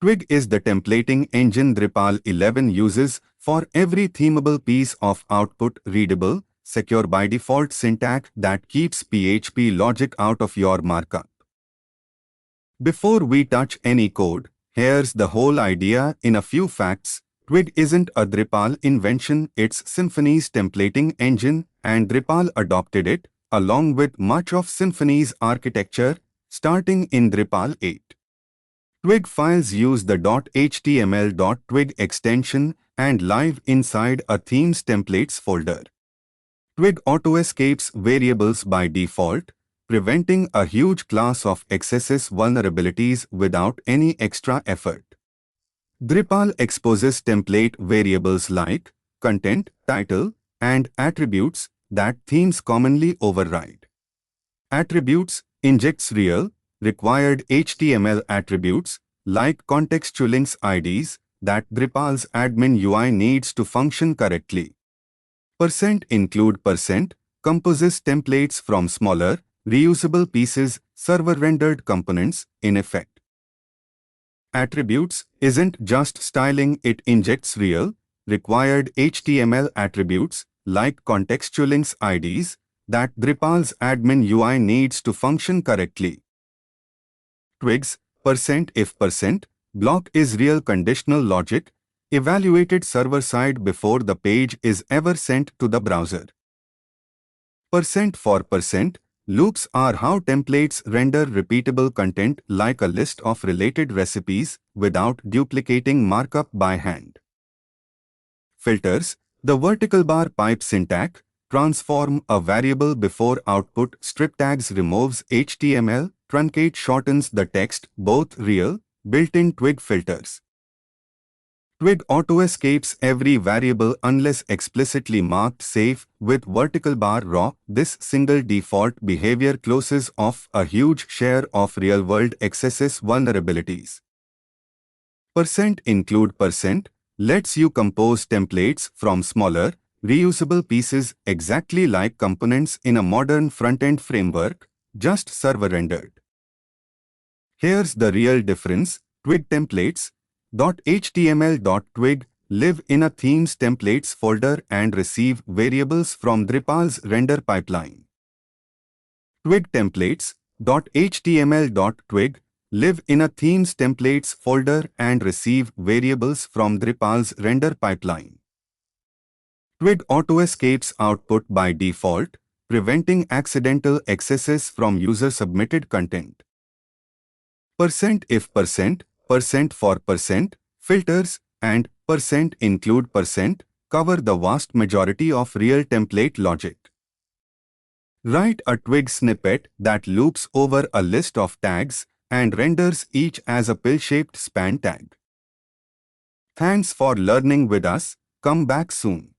Twig is the templating engine Drupal 11 uses for every themeable piece of output readable, secure by default syntax that keeps PHP logic out of your markup. Before we touch any code, here's the whole idea in a few facts. Twig isn't a Drupal invention, it's Symfony's templating engine, and Drupal adopted it, along with much of Symfony's architecture, starting in Drupal 8. Twig files use the .html.twig extension and live inside a theme's templates folder. Twig auto-escapes variables by default, preventing a huge class of XSS vulnerabilities without any extra effort. Drupal exposes template variables like content, title, and attributes that themes commonly override. Attributes injects real, required HTML attributes like contextual-links IDs that Drupal's admin UI needs to function correctly. %include composes templates from smaller, reusable pieces, server-rendered components, in effect. Attributes isn't just styling, it injects real, required HTML attributes like contextual-links IDs that Drupal's admin UI needs to function correctly. Twig's %if block is real conditional logic, evaluated server-side before the page is ever sent to the browser. %for loops are how templates render repeatable content like a list of related recipes without duplicating markup by hand. Filters, the vertical bar pipe syntax, transform a variable before output. Striptags removes HTML, truncate shortens the text, both real, built-in Twig filters. Twig auto-escapes every variable unless explicitly marked safe with vertical bar raw. This single default behavior closes off a huge share of real-world XSS vulnerabilities. %include lets you compose templates from smaller, reusable pieces exactly like components in a modern front-end framework, just server-rendered. Here's the real difference. Twig templates .html.twig live in a theme's templates folder and receive variables from Drupal's render pipeline. Twig templates .html.twig live in a theme's templates folder and receive variables from Drupal's render pipeline. Twig auto-escapes output by default, preventing accidental accesses from user-submitted content. %if %for filters, and %include cover the vast majority of real template logic. Write a Twig snippet that loops over a list of tags and renders each as a pill-shaped span tag. Thanks for learning with us. Come back soon.